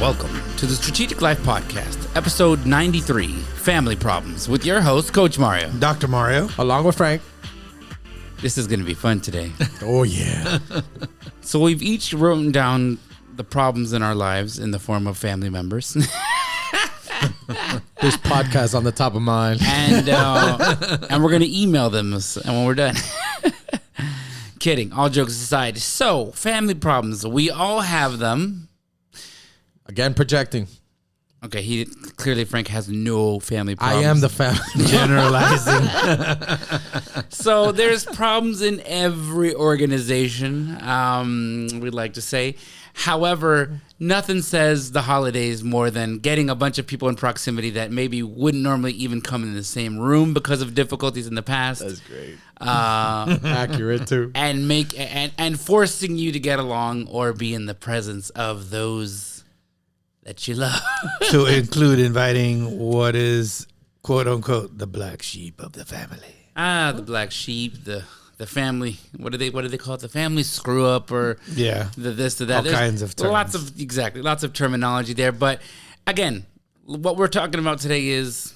Welcome to the Strategic Life Podcast, episode 93, Family Problems, with your host, Coach Mario. Dr. Mario. Along with Frank. This is going to be fun today. Oh, yeah. So we've each written down the problems in our lives in the form of family members. This podcast on the top of mind. And we're going to email them and when we're done. Kidding. All jokes aside. So, family problems. We all have them. Again, projecting. Okay, clearly Frank has no family problems. I am the family. Generalizing. So there's problems in every organization, we'd like to say. However, nothing says the holidays more than getting a bunch of people in proximity that maybe wouldn't normally even come in the same room because of difficulties in the past. That's great. Accurate, too. And forcing you to get along or be in the presence of those that you love. To include inviting what is, quote unquote, the black sheep of the family. The black sheep, the family. What do they call it? The family screw up, or Yeah. the this, the that. All There's kinds of terms. Lots of terminology there. But again, what we're talking about today is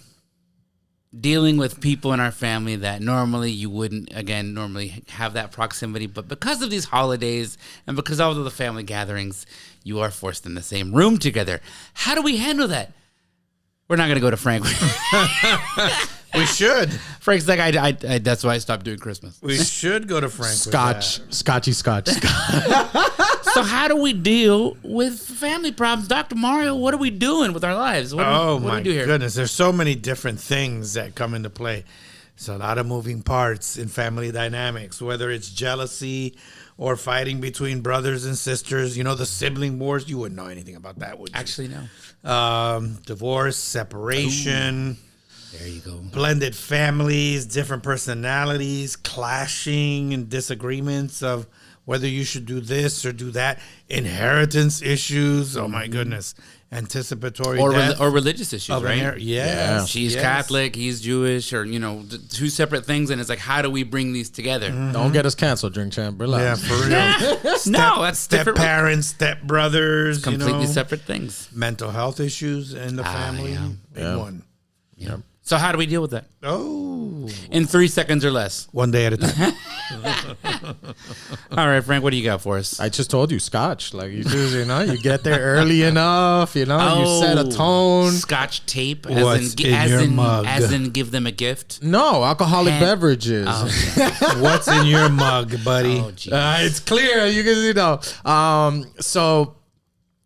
dealing with people in our family that normally you wouldn't, normally have that proximity. But because of these holidays and because of all the family gatherings, you are forced in the same room together. How do we handle that? We're not going to go to Frank. We should. Frank's like, I that's why I stopped doing Christmas. We should go to Frank. Scotch. Scotchy Scotch. So how do we deal with family problems? Dr. Mario, what are we doing with our lives? What do My we do here? goodness. There's so many different things that come into play. There's a lot of moving parts in family dynamics, whether it's jealousy or fighting between brothers and sisters. You know, the sibling wars. You wouldn't know anything about that, would you? Actually, no. Divorce, separation. Ooh. There you go. Blended families, different personalities, clashing and disagreements of whether you should do this or do that. Inheritance issues. Oh, my goodness. Anticipatory death. Or religious issues, right? Yes. She's Catholic, he's Jewish, or, two separate things. And it's like, how do we bring these together? Mm-hmm. Don't get us canceled, Drink Champ. Relax. Yeah, for real. No, that's step different. parents, step brothers. Completely separate things. Mental health issues in the family. yeah. Big one. Yeah. So how do we deal with that? Oh. In 3 seconds or less. One day at a time. All right, Frank, what do you got for us? I just told you, Scotch. Like, you get there early enough, you set a tone. Scotch tape, What's in your mug? as in give them a gift. No, alcoholic beverages. Oh, What's in your mug, buddy? oh geez. It's clear. You can see now. So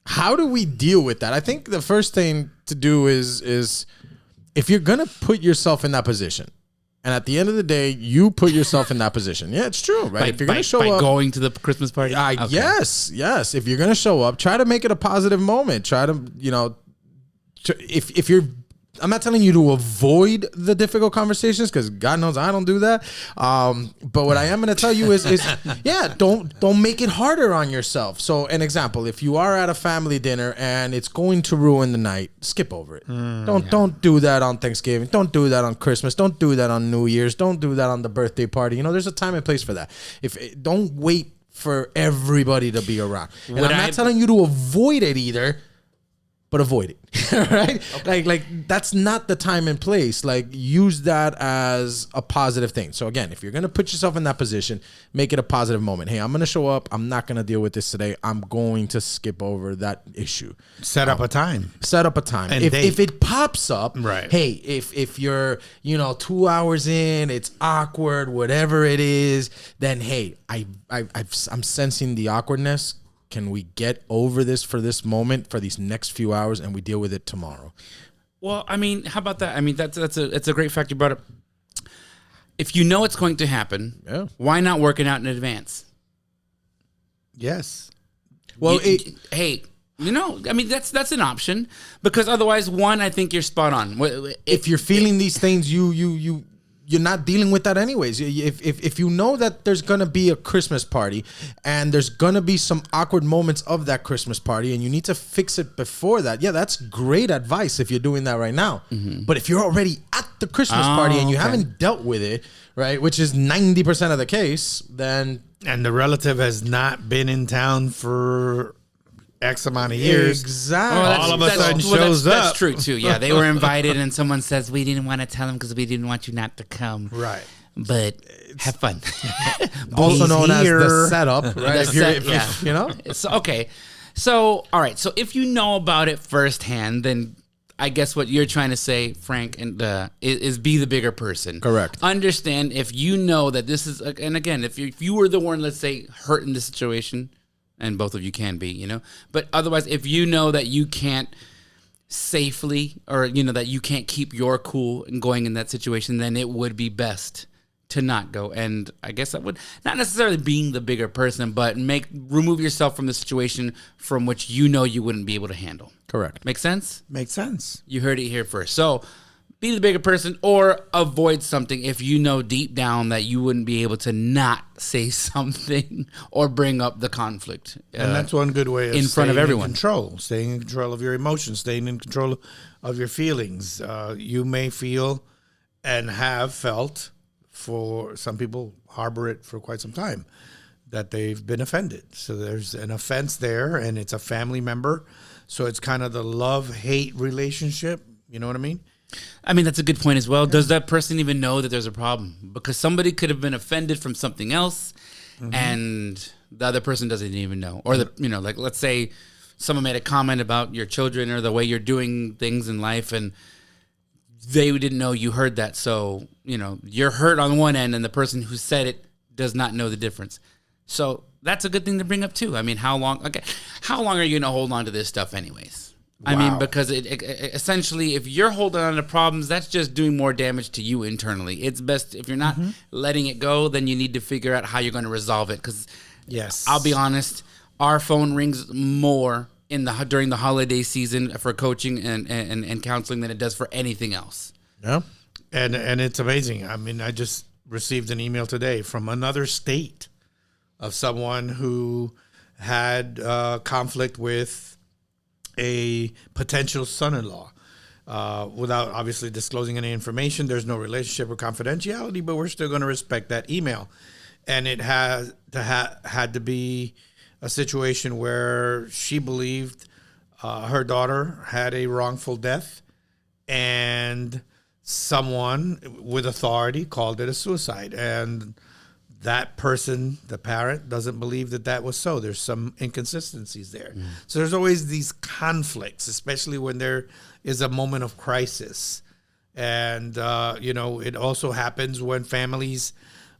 how do we deal with that? I think the first thing to do is if you're going to put yourself in that position, and at the end of the day, you put yourself in that position. Yeah, it's true, right? If you're going to show up, going to the Christmas party? Okay. Yes. If you're going to show up, try to make it a positive moment. Try to, if you're, I'm not telling you to avoid the difficult conversations, because God knows I don't do that. But what I am going to tell you is don't make it harder on yourself. So an example, if you are at a family dinner and it's going to ruin the night, skip over it. Don't do that on Thanksgiving. Don't do that on Christmas. Don't do that on New Year's. Don't do that on the birthday party. There's a time and place for that. Don't wait for everybody to be around. And I'm not telling you to avoid it either, but avoid it, right? Okay. Like that's not the time and place. Like, use that as a positive thing. So again, if you're going to put yourself in that position, make it a positive moment. Hey, I'm going to show up. I'm not going to deal with this today. I'm going to skip over that issue. Set up a time. Set up a time. And if it pops up, right. Hey, if you're, 2 hours in, it's awkward, whatever it is, then hey, I'm sensing the awkwardness. Can we get over this for this moment, for these next few hours, and we deal with it tomorrow? Well, how about that? It's a great fact you brought up. If you know it's going to happen, why not work it out in advance? Yes. Well, that's an option, because otherwise, I think you're spot on. If you're feeling these things, you're not dealing with that anyways. If you know that there's going to be a Christmas party and there's going to be some awkward moments of that Christmas party and you need to fix it before that, that's great advice if you're doing that right now. Mm-hmm. But if you're already at the Christmas party and you haven't dealt with it, right, which is 90% of the case, then... And the relative has not been in town for X amount of years. Exactly. All of a sudden shows that's up. true too. Yeah, they were invited, and someone says we didn't want to tell them because we didn't want you not to come. Right. But have fun. Also He's known as the here. setup, right? The If you're, set, yeah. you know, So okay, so all right. So if you know about it firsthand, then I guess what you're trying to say, Frank, and is be the bigger person. Correct. Understand if you know that this is, and again, if you were the one, let's say, hurt in this situation, and both of you can be, but otherwise, if you know that you can't safely, or that you can't keep your cool and going in that situation, then it would be best to not go. And I guess that would not necessarily being the bigger person, but remove yourself from the situation from which you wouldn't be able to handle. correct. Make sense? Makes sense. You heard it here first. So be the bigger person, or avoid something if you know deep down that you wouldn't be able to not say something or bring up the conflict. And that's one good way of in front of staying everyone. In control, staying in control of your emotions, staying in control of your feelings. You may feel and have felt, for some people harbor it for quite some time, that they've been offended. So there's an offense there, and it's a family member. So it's kind of the love-hate relationship. You know what I mean? I mean, that's a good point as well. Does that person even know that there's a problem? Because somebody could have been offended from something else, and the other person doesn't even know. Or like let's say someone made a comment about your children or the way you're doing things in life, and they didn't know you heard that. So you're hurt on one end, and the person who said it does not know the difference. So that's a good thing to bring up too. I mean, how long are you going to hold on to this stuff anyways? I mean, Wow. because it essentially, if you're holding on to problems, that's just doing more damage to you internally. It's best if you're not letting it go, then you need to figure out how you're going to resolve it. Because Yes. I'll be honest, our phone rings more during the holiday season for coaching and counseling than it does for anything else. Yeah. And it's amazing. I mean, I just received an email today from another state of someone who had conflict with a potential son-in-law. Without obviously disclosing any information, there's no relationship or confidentiality, but we're still going to respect that email. And it had to be a situation where she believed her daughter had a wrongful death, and someone with authority called it a suicide. And that person, the parent, doesn't believe that was so. There's some inconsistencies there. So there's always these conflicts, especially when there is a moment of crisis. And, it also happens when families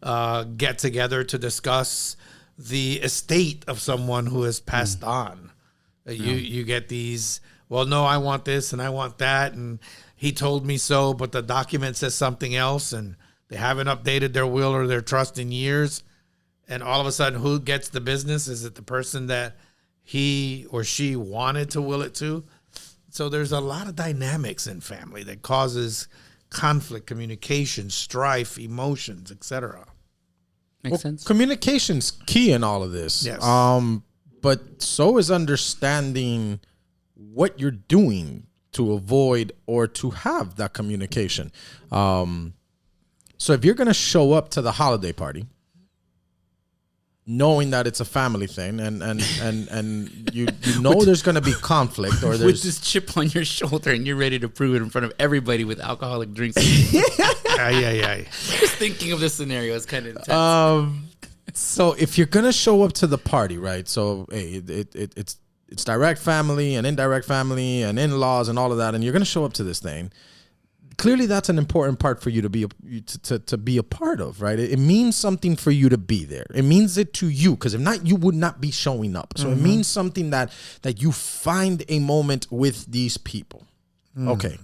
get together to discuss the estate of someone who has passed on. You get these, well, no, I want this and I want that, and he told me so, but the document says something else, and they haven't updated their will or their trust in years. And all of a sudden, who gets the business? Is it the person that he or she wanted to will it to? So there's a lot of dynamics in family that causes conflict, communication, strife, emotions, etc. Makes sense? Communication's key in all of this. Yes. But so is understanding what you're doing to avoid or to have that communication. So if you're going to show up to the holiday party, knowing that it's a family thing, and you know there's going to be conflict, or With there's this chip on your shoulder and you're ready to prove it in front of everybody with alcoholic drinks. Just thinking of this scenario is kind of intense. So if you're gonna show up to the party, right? So hey, it's direct family and indirect family and in-laws and all of that, and you're gonna show up to this thing. Clearly, that's an important part for you to be to be a part of, right? It means something for you to be there. It means it to you, because if not, you would not be showing up. So it means something that you find a moment with these people. Okay.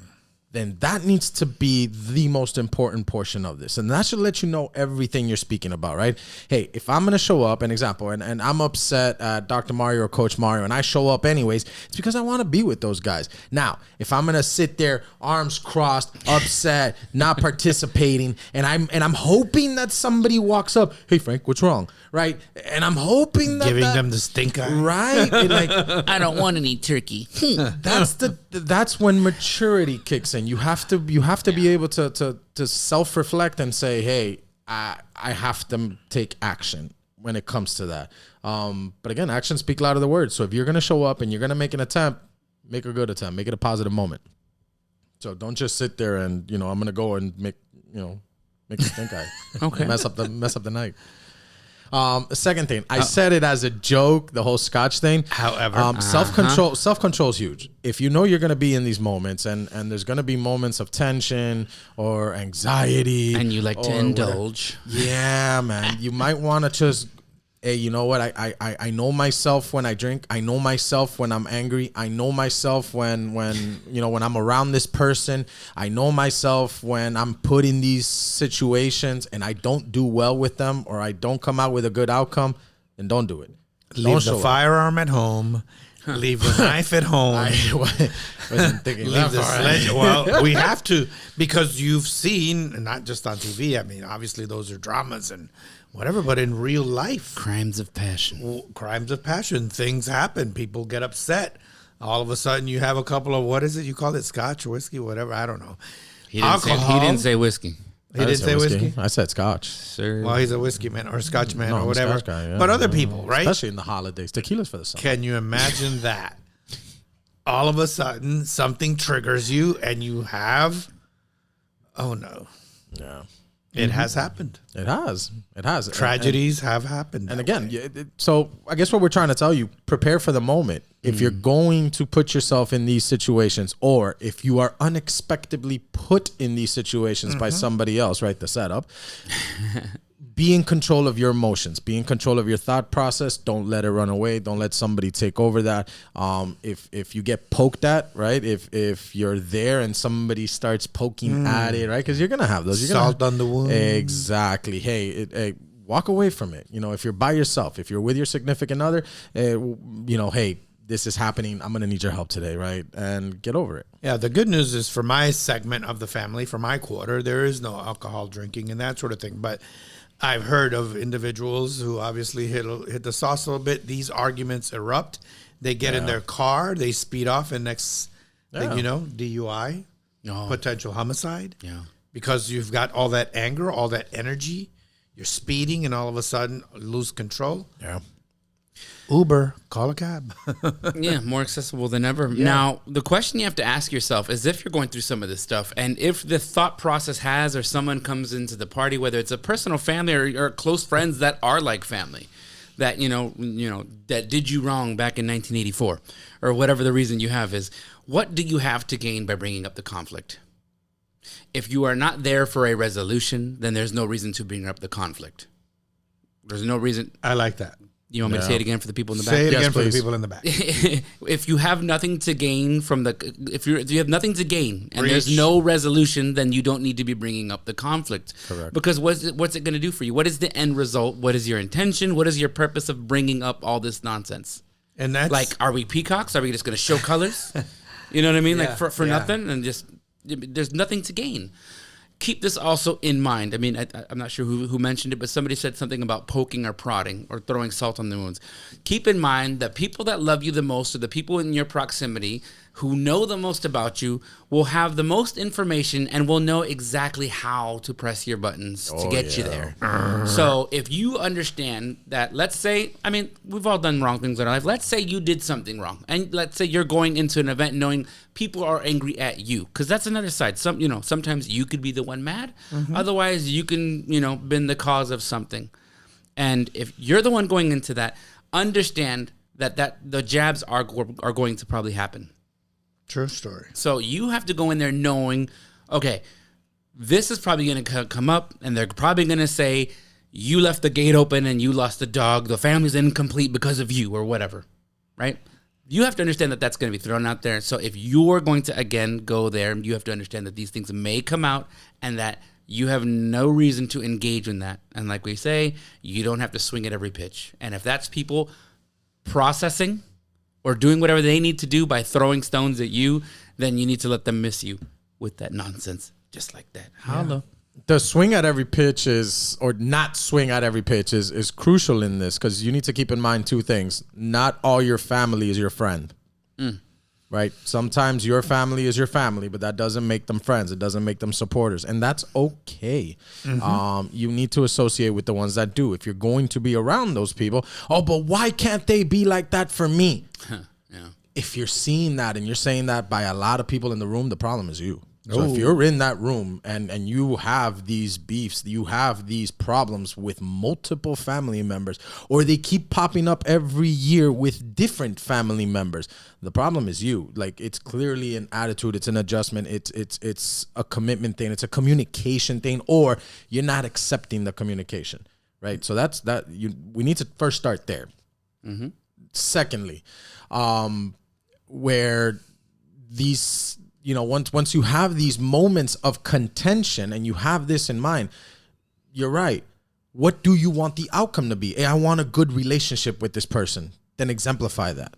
Then that needs to be the most important portion of this. And that should let you know everything you're speaking about, right? Hey, if I'm going to show up, an example, and I'm upset at Dr. Mario or Coach Mario, and I show up anyways, it's because I want to be with those guys. Now, if I'm going to sit there, arms crossed, upset, not participating, and I'm hoping that somebody walks up, hey, Frank, what's wrong? Right? And I'm hoping that Giving them the stink eye. right? And like, I don't want any turkey. that's when maturity kicks in. You have to be able to self-reflect and say, hey, I have to take action. when it comes to that. But again, actions speak louder than words. So if you're gonna show up and you're gonna make an attempt, make a good attempt, make it a positive moment. So don't just sit there and I'm gonna go and make a stink eye. Okay. Mess up the night. Second thing, I said it as a joke, the whole Scotch thing. However, self-control is huge. If you know you're going to be in these moments and there's going to be moments of tension or anxiety. And you like to indulge. Yeah, man. You might want to just, hey, you know what? I know myself when I drink. I know myself when I'm angry. I know myself when I'm around this person. I know myself when I'm put in these situations and I don't do well with them or I don't come out with a good outcome, then don't do it. Leave the firearm at home. Leave the knife at home. Wasn't thinking Leave that the far. sledge. Well, we have to, because you've seen, and not just on TV. I mean, obviously those are dramas and whatever, but in real life, Crimes of passion. crimes of passion, things happen. People get upset. All of a sudden, you have a couple of, what is it? You call it scotch or whiskey, whatever. I don't know. He didn't say whiskey. He didn't say whiskey. I said Scotch. Sir. Well, he's a whiskey man or a scotch man No, or I'm a whatever. Scotch guy, yeah. But other people, right? Especially in the holidays. Tequila's for the summer. Can you imagine that? All of a sudden, something triggers you and you have, oh no. Yeah. It has happened. It has. It has. Tragedies have happened. And that again, way. so I guess what we're trying to tell you, prepare for the moment. If you're going to put yourself in these situations, or if you are unexpectedly put in these situations by somebody else, right? The setup. Be in control of your emotions. Be in control of your thought process. Don't let it run away. Don't let somebody take over that. If you get poked at, right? If you're there and somebody starts poking at it, right? Because you're gonna have those. You're Salt on the wound. Exactly. Hey, walk away from it. If you're by yourself, if you're with your significant other, hey, this is happening. I'm gonna need your help today, right? And get over it. Yeah, the good news is for my segment of the family, for my quarter, there is no alcohol drinking and that sort of thing. But I've heard of individuals who obviously hit the sauce a little bit. These arguments erupt. They get in their car, they speed off, and next thing you know, DUI, potential homicide. Yeah. Because you've got all that anger, all that energy. You're speeding, and all of a sudden lose control. Yeah. Uber, call a cab. Yeah, more accessible than ever. Now, the question you have to ask yourself is if you're going through some of this stuff, and if the thought process has, or someone comes into the party, whether it's a personal family or close friends that are like family, that that did you wrong back in 1984, or whatever the reason you have is, what do you have to gain by bringing up the conflict? If you are not there for a resolution, then there's no reason to bring up the conflict. There's no reason. I like that. You want me to say it again for the people in the back? Say it Yes, again for the please. people in the back. If you have nothing to gain if you have nothing to gain and there's Preach. no resolution, then you don't need to be bringing up the conflict. Correct. Because what's it going to do for you? What is the end result? What is your intention? What is your purpose of bringing up all this nonsense? And that's Like, are we peacocks? Are we just going to show colors? You know what I mean? Yeah, Like for yeah. nothing, and just there's nothing to gain. Keep this also in mind. I mean, I'm not sure who mentioned it, but somebody said something about poking or prodding or throwing salt on the wounds. Keep in mind that people that love you the most, or the people in your proximity who know the most about you, will have the most information and will know exactly how to press your buttons to get you there. So if you understand that, let's say, I mean, we've all done wrong things in our life. Let's say you did something wrong, and let's say you're going into an event knowing people are angry at you, because that's another side. Sometimes you could be the one mad. Otherwise, you can, been the cause of something. And if you're the one going into that, understand that the jabs are going to probably happen. true story. So you have to go in there knowing, okay, this is probably going to come up, and they're probably going to say, you left the gate open and you lost the dog. The family's incomplete because of you, or whatever, right? You have to understand that that's going to be thrown out there. So if you're going to, again, go there, you have to understand that these things may come out and that you have no reason to engage in that. And like we say, you don't have to swing at every pitch. And if that's people processing or doing whatever they need to do by throwing stones at you, then you need to let them miss you with that nonsense, just like that. Hello. The swing at every pitch or not swing at every pitch is crucial in this, because you need to keep in mind two things. Not all your family is your friend. right? Sometimes your family is your family, but that doesn't make them friends. It doesn't make them supporters, and that's okay. You need to associate with the ones that do. If you're going to be around those people, oh, but why can't they be like that for me? Yeah. If you're seeing that and you're saying that by a lot of people in the room, the problem is you. So if you're in that room and you have these beefs, you have these problems with multiple family members, or they keep popping up every year with different family members, the problem is you. Like, it's clearly an attitude, it's an adjustment, it's a commitment thing, it's a communication thing, or you're not accepting the communication, right? So that's that. We need to first start there. Secondly, where these, once you have these moments of contention and you have this in mind, you're right. What do you want the outcome to be? Hey, I want a good relationship with this person. Then exemplify that,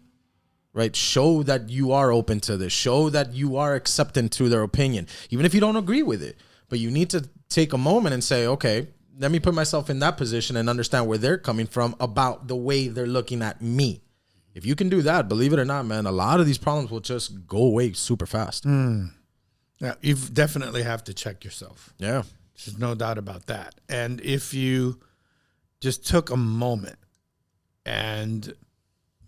right? Show that you are open to this. Show that you are accepting to their opinion, even if you don't agree with it. But you need to take a moment and say, okay, let me put myself in that position and understand where they're coming from about the way they're looking at me. If you can do that, believe it or not, man, a lot of these problems will just go away super fast. Yeah, you definitely have to check yourself. Yeah. There's no doubt about that. And if you just took a moment and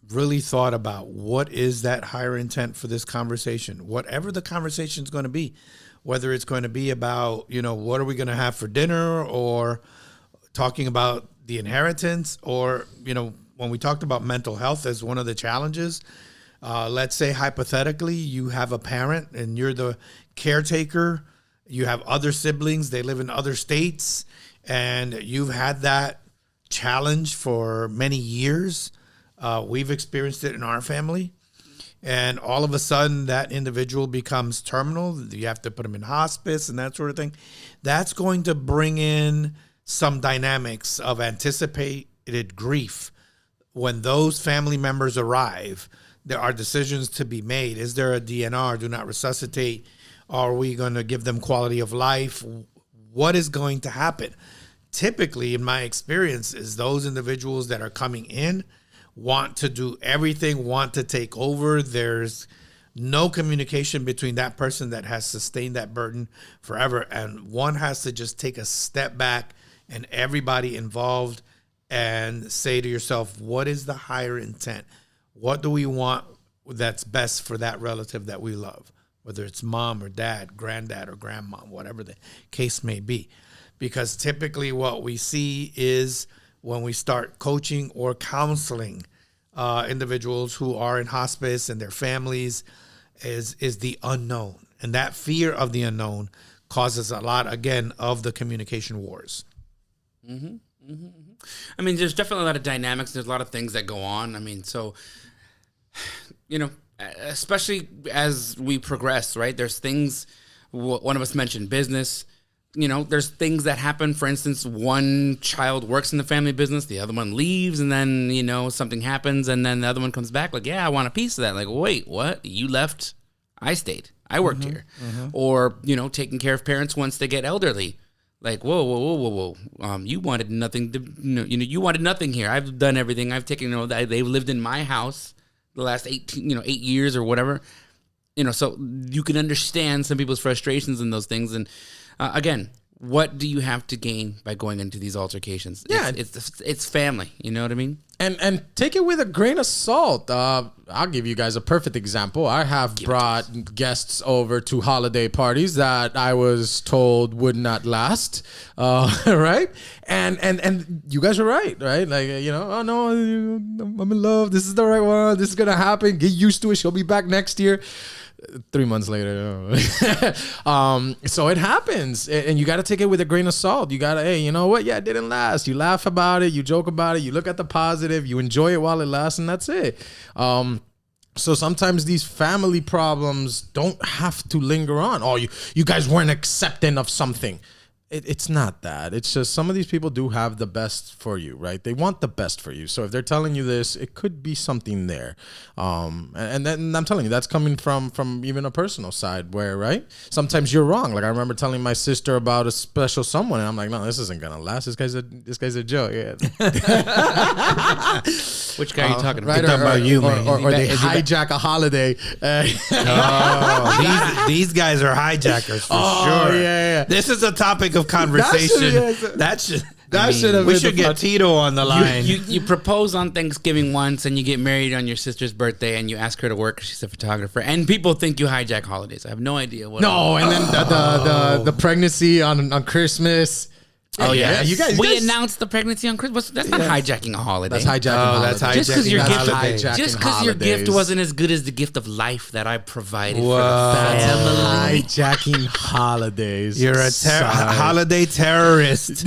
really thought about what is that higher intent for this conversation, whatever the conversation is going to be, whether it's going to be about, what are we going to have for dinner, or talking about the inheritance, or, when we talked about mental health as one of the challenges, let's say hypothetically you have a parent and you're the caretaker, you have other siblings, they live in other states, and you've had that challenge for many years. We've experienced it in our family. And all of a sudden that individual becomes terminal. You have to put them in hospice and that sort of thing. That's going to bring in some dynamics of anticipated grief. When those family members arrive, there are decisions to be made. Is there a DNR, do not resuscitate? Are we going to give them quality of life? What is going to happen? Typically, in my experience, is those individuals that are coming in want to do everything, want to take over. There's no communication between that person that has sustained that burden forever. And one has to just take a step back, and everybody involved, and say to yourself, what is the higher intent? What do we want that's best for that relative that we love? Whether it's mom or dad, granddad or grandma, whatever the case may be. Because typically what we see is when we start coaching or counseling individuals who are in hospice and their families is the unknown. And that fear of the unknown causes a lot, again, of the communication wars. I mean, there's definitely a lot of dynamics. There's a lot of things that go on. I mean, so, especially as we progress, right? There's things, one of us mentioned business. There's things that happen. For instance, one child works in the family business, the other one leaves, and then, something happens, and then the other one comes back like, yeah, I want a piece of that. Like, wait, what? You left? I stayed. I worked here. Or, taking care of parents once they get elderly. Like, whoa. You wanted nothing to, you wanted nothing here. I've done everything. I've taken, they've lived in my house the last 8 years or whatever. So you can understand some people's frustrations and those things. And again, what do you have to gain by going into these altercations? Yeah. It's family. You know what I mean? And take it with a grain of salt. I'll give you guys a perfect example. I have brought guests over to holiday parties that I was told would not last, right? And you guys are right? Like, oh no, I'm in love. This is the right one. This is gonna happen. Get used to it. She'll be back next year. 3 months later. So it happens, and you got to take it with a grain of salt. You got to, hey, you know what? Yeah, it didn't last. You laugh about it. You joke about it. You look at the positive. You enjoy it while it lasts, and that's it. So sometimes these family problems don't have to linger on. Oh, you guys weren't accepting of something. it's not that. It's just some of these people do have the best for you, right? They want the best for you. So if they're telling you this, it could be something there. And then I'm telling you, that's coming from even a personal side where, right? Sometimes you're wrong. Like I remember telling my sister about a special someone, and I'm like, no, this isn't gonna last. This guy's a joke. Yeah. Which guy are you talking Right, about? about you, man. or they Is he hijack a holiday. These guys are hijackers for sure. yeah. This is a topic of conversation. That should have we been should the get pod- Tito on the line. You propose on Thanksgiving once, and you get married on your sister's birthday, and you ask her to work 'cause she's a photographer, and people think you hijack holidays. I have no idea what. No, and then the pregnancy on Christmas. Oh yeah, you guys. We announced the pregnancy on Christmas. That's not hijacking a holiday. That's hijacking. that's holidays. Just 'cause your hijacking gift- holidays. Just because your gift wasn't as good as the gift of life that I provided for Whoa. the family. hijacking holidays. You're a Sorry. holiday terrorist.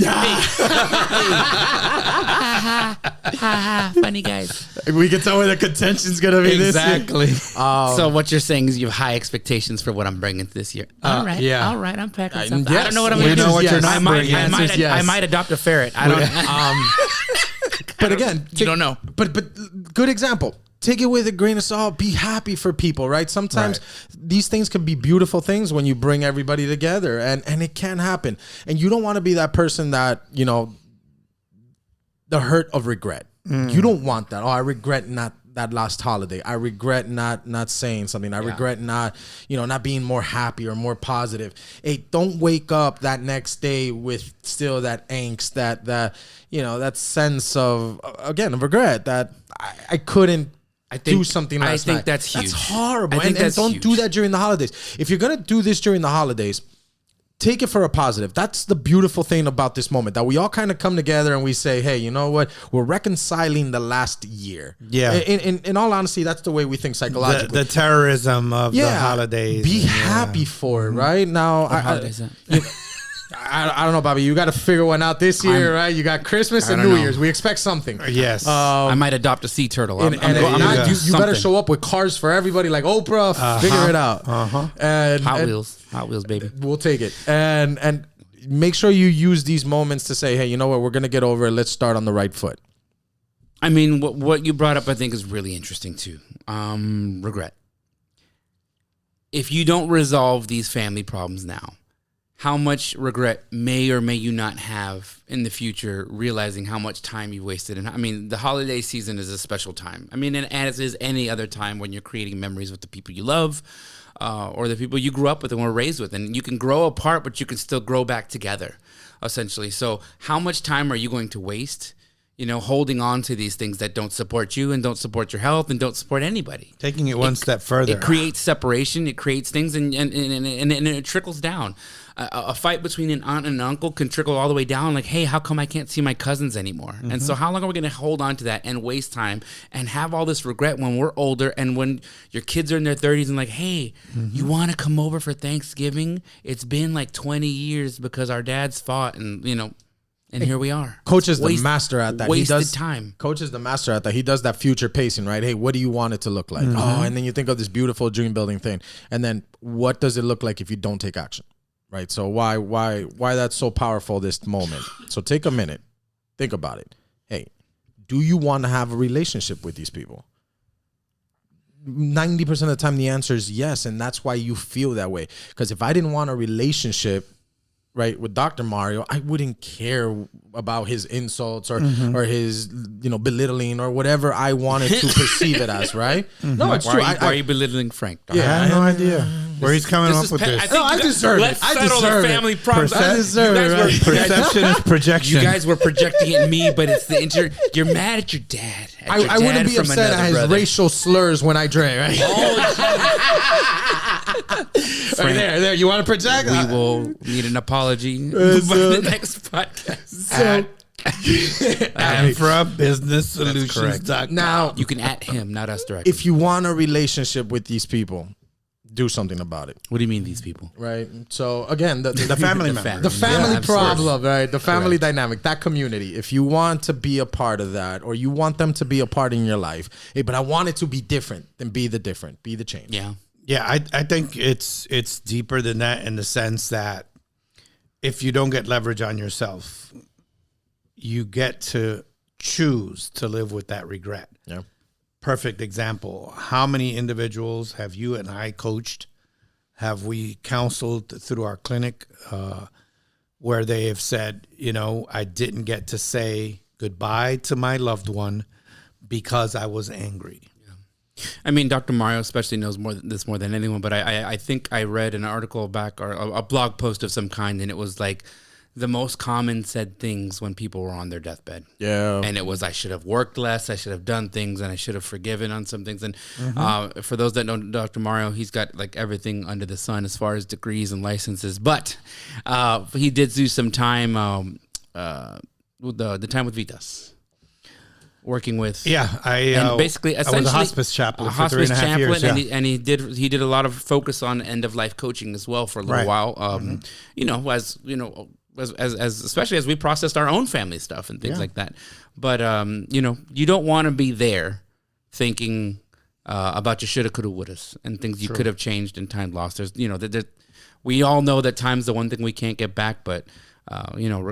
Funny guys. We can tell where the contention's gonna be Exactly. this year. So what you're saying is you have high expectations for what I'm bringing this year. All right, yeah. all right. I'm packing Uh, something. I don't know what I'm yes, going to you know do. what you're not I might, bringing. I might, Answers yes. I might adopt a ferret. I don't. But again, You don't know. But good example. Take it with a grain of salt. Be happy for people, right? Sometimes these things can be beautiful things when you bring everybody together, and it can happen. And you don't want to be that person that, you know, the hurt of regret. You don't want that. Oh, I regret not that last holiday. I regret not saying something. I regret not being more happy or more positive. Hey, don't wake up that next day with still that angst, that sense of, again, of regret that I couldn't do something last night. I think that's huge. That's horrible. I think and that's don't huge. do that during the holidays. If you're going to do this during the holidays, take it for a positive. That's the beautiful thing about this moment, that we all kind of come together and we say, hey, you know what? We're reconciling the last year. Yeah. In all honesty, that's the way we think psychologically. The terrorism of the holidays. Be happy for it, right? Now, holidays that? I don't know, Bobby. You got to figure one out this year, right? You got Christmas and don't New know. Year's. We expect something. Yes. I might adopt a sea turtle. And if not, you better something. show up with cars for everybody, like Oprah. Figure it out. And Hot Wheels, baby. we'll take it. And make sure you use these moments to say, hey, you know what? We're gonna get over it. Let's start on the right foot. I mean, what you brought up, I think, is really interesting too. Regret. If you don't resolve these family problems now, how much regret may or may you not have in the future, realizing how much time you wasted? And I mean, the holiday season is a special time. I mean, and as is any other time when you're creating memories with the people you love, or the people you grew up with and were raised with. And you can grow apart, but you can still grow back together, essentially. So how much time are you going to waste, holding on to these things that don't support you and don't support your health and don't support anybody? Taking it one step further. It creates separation. It creates things, and it trickles down. A fight between an aunt and an uncle can trickle all the way down. Like, hey, how come I can't see my cousins anymore? And so, how long are we going to hold on to that and waste time and have all this regret when we're older and when your kids are in their 30s and like, hey, you want to come over for Thanksgiving? It's been like 20 years because our dads fought, and and here we are. Coach is the master at that. Wasted time. Coach is the master at that. He does that future pacing, right? Hey, what do you want it to look like? Oh, and then you think of this beautiful dream building thing. And then what does it look like if you don't take action? Right? So why that's so powerful, this moment? So take a minute. Think about it. Hey, do you want to have a relationship with these people? 90% of the time the answer is yes, and that's why you feel that way. Because if I didn't want a relationship, right, with Dr. Mario, I wouldn't care about his insults or his belittling or whatever I wanted to perceive it as, right? No, it's Why true. are you belittling Frank? I have no idea where he's coming up with this. I deserve it. Let's I settle deserve the it. family problems. I deserve it, right? Perception is projection. You guys were projecting at me, but it's you're mad at your dad. I wouldn't be upset at his racial slurs when I drink, right? Right there. You want to project? We will need an apology by the next podcast. AfraBusinessSolutions.com. Now, You can at him, not us directly. if you want a relationship with these people, do something about it, What do you mean these people? right? So again, the family The members. family. the family Yeah, of course. problem, right? The family dynamic, that community. If you want to be a part of that, or you want them to be a part in your life, hey, but I want it to be different, then be the different, be the change. Yeah. Yeah, I think it's deeper than that in the sense that if you don't get leverage on yourself, you get to choose to live with that regret. Yeah. Perfect example. How many individuals have you and I coached? Have we counseled through our clinic where they have said, I didn't get to say goodbye to my loved one because I was angry. I mean, Dr. Mario especially knows more than anyone, but I think I read an article back or a blog post of some kind, and it was like the most common said things when people were on their deathbed. Yeah. And it was, I should have worked less, I should have done things, and I should have forgiven on some things. And for those that know Dr. Mario, he's got like everything under the sun as far as degrees and licenses. But he did do some time, the time with Vitas. Working with I basically I was a hospice chaplain for 3.5 years, and he did a lot of focus on end of life coaching as well for a little while. As especially as we processed our own family stuff and things like that. But you don't want to be there thinking about your shoulda, coulda, wouldas and things you could have changed in time lost. There's we all know that time's the one thing we can't get back, but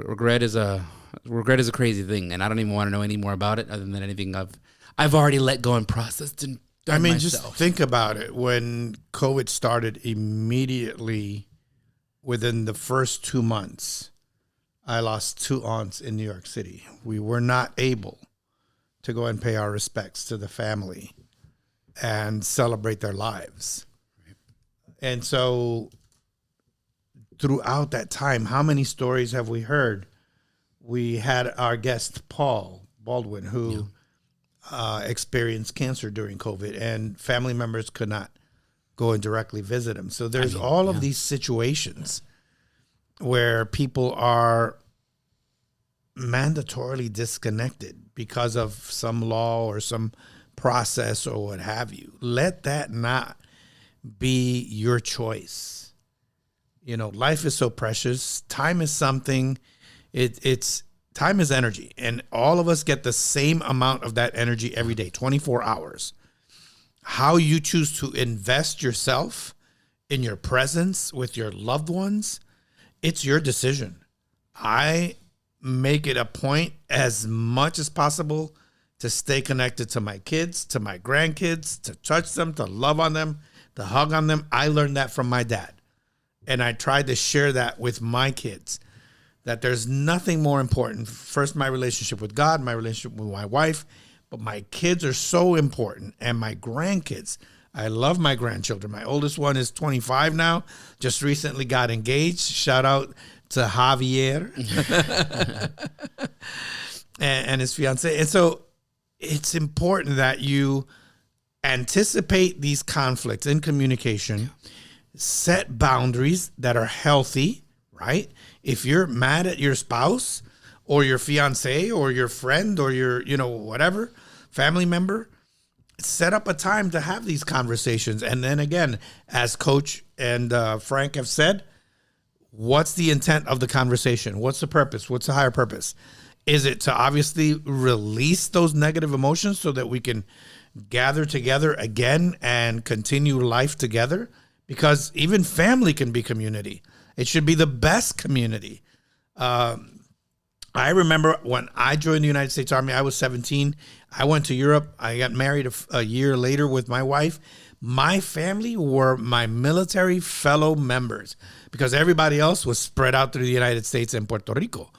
regret is a crazy thing, and I don't even want to know any more about it other than anything I've already let go and processed and done myself. Just think about it. When COVID started, immediately within the first 2 months, I lost 2 aunts in New York City. We were not able to go and pay our respects to the family and celebrate their lives. And so throughout that time, how many stories have we heard? We had our guest, Paul Baldwin, who experienced cancer during COVID, and family members could not go and directly visit him. So there's all of these situations where people are mandatorily disconnected because of some law or some process or what have you. Let that not be your choice. Life is so precious. Time is something. Time is energy, and all of us get the same amount of that energy every day, 24 hours. How you choose to invest yourself in your presence with your loved ones, it's your decision. I make it a point as much as possible to stay connected to my kids, to my grandkids, to touch them, to love on them, to hug on them. I learned that from my dad, and I tried to share that with my kids. That there's nothing more important. First, my relationship with God, my relationship with my wife, but my kids are so important, and my grandkids. I love my grandchildren. My oldest one is 25 now, just recently got engaged. Shout out to Javier and his fiance. And so it's important that you anticipate these conflicts in communication, set boundaries that are healthy, right? If you're mad at your spouse or your fiance or your friend or your, whatever, family member, set up a time to have these conversations. And then again, as Coach and Frank have said, what's the intent of the conversation? What's the purpose? What's the higher purpose? Is it to obviously release those negative emotions so that we can gather together again and continue life together? Because even family can be community. It should be the best community. I remember when I joined the United States Army, I was 17. I went to Europe. I got married a year later with my wife. My family were my military fellow members because everybody else was spread out through the United States and Puerto Rico.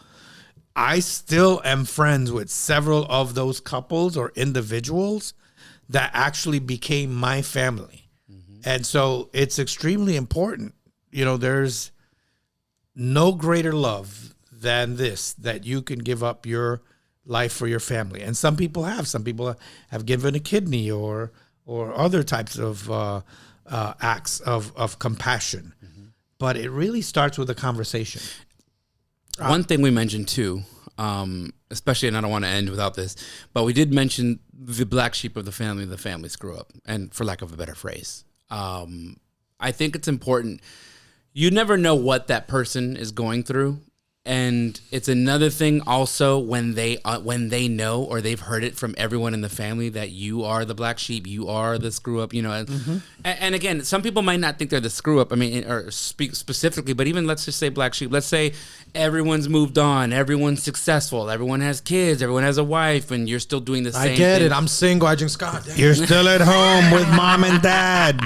I still am friends with several of those couples or individuals that actually became my family. And so it's extremely important. There's no greater love than this, that you can give up your life for your family. And some people have given a kidney or other types of acts of compassion. But it really starts with a conversation. One thing we mentioned too, especially, and I don't want to end without this, but we did mention the black sheep of the family screw up, and for lack of a better phrase. I think it's important. You never know what that person is going through And it's another thing also when they know or they've heard it from everyone in the family that you are the black sheep, you are the screw up, you know. And again, some people might not think they're the screw up. I mean, or speak specifically, but even let's just say black sheep. Let's say everyone's moved on, everyone's successful, everyone has kids, everyone has a wife, and you're still doing the same. I get thing. it. I'm single. I drink Scott. You're still at home with mom and dad.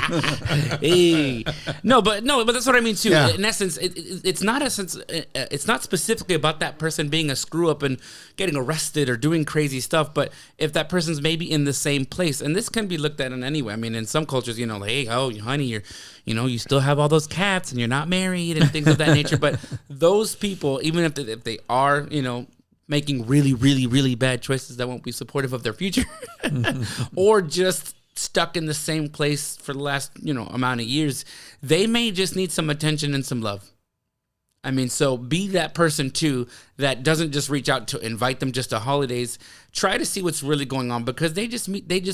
Hey. No, but that's what I mean too. Yeah. In essence, it's not it's not specifically about that person being a screw up and getting arrested or doing crazy stuff, but if that person's maybe in the same place, and this can be looked at in any way. I mean, in some cultures, you know, like, hey, oh, honey, you still have all those cats and you're not married and things of that nature. But those people, even if they are, you know, making really, really, really bad choices that won't be supportive of their future, or just stuck in the same place for the last, you know, amount of years, they may just need some attention and some love. I mean, so be that person too that doesn't just reach out to invite them just to holidays. Try to see what's really going on, because they just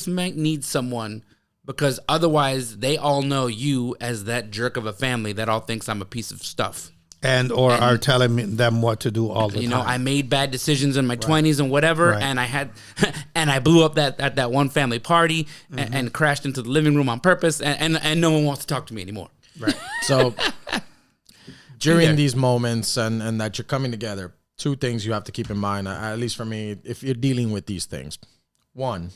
might need someone, because otherwise they all know you as that jerk of a family that all thinks I'm a piece of stuff. And are telling them what to do all the time. You know, I made bad decisions in my 20s and whatever, Right. and I had, and I blew up that one family party and crashed into the living room on purpose, and no one wants to talk to me anymore. Right. So during there. these moments and that you're coming together, two things you have to keep in mind, at least for me, if you're dealing with these things. One,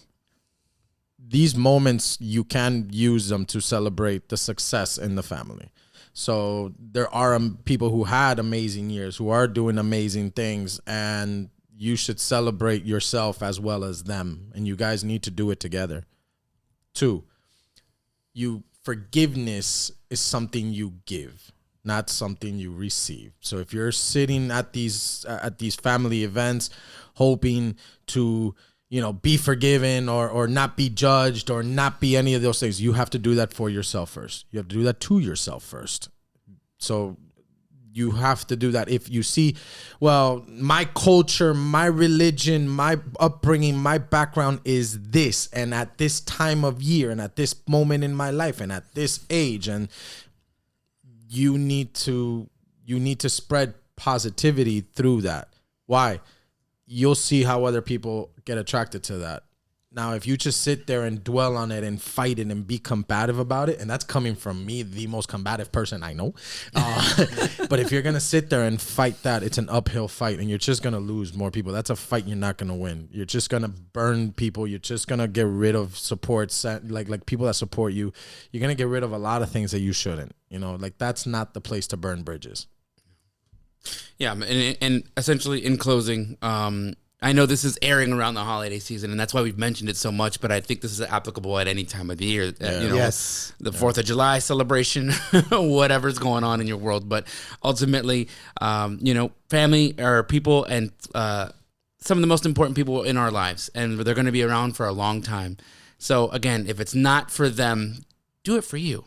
these moments, you can use them to celebrate the success in the family. So there are people who had amazing years, who are doing amazing things, and you should celebrate yourself as well as them, and you guys need to do it together. Two, forgiveness is something you give, not something you receive. So if you're sitting at these family events hoping to, you know, be forgiven or not be judged or not be any of those things, you have to do that for yourself first. You have to do that to yourself first. So you have to do that. If you see, well, my culture, my religion, my upbringing, my background is this, and at this time of year, and at this moment in my life, and at this age, and you need to spread positivity through that. Why? You'll see how other people get attracted to that. Now, if you just sit there and dwell on it and fight it and be combative about it, and that's coming from me, the most combative person I know. But if you're going to sit there and fight that, it's an uphill fight, and you're just going to lose more people. That's a fight you're not going to win. You're just going to burn people. You're just going to get rid of support, like people that support you. You're going to get rid of a lot of things that you shouldn't. You know, like that's not the place to burn bridges. Yeah, and essentially in closing, I know this is airing around the holiday season, and that's why we've mentioned it so much, but I think this is applicable at any time of the year. You know, Yes. the 4th of July celebration, whatever's going on in your world. But ultimately, you know, family are people and some of the most important people in our lives, and they're going to be around for a long time. So again, if it's not for them, do it for you,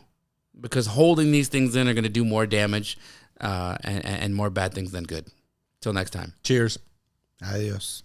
because holding these things in are going to do more damage and more bad things than good. Till next time. Cheers. Adios.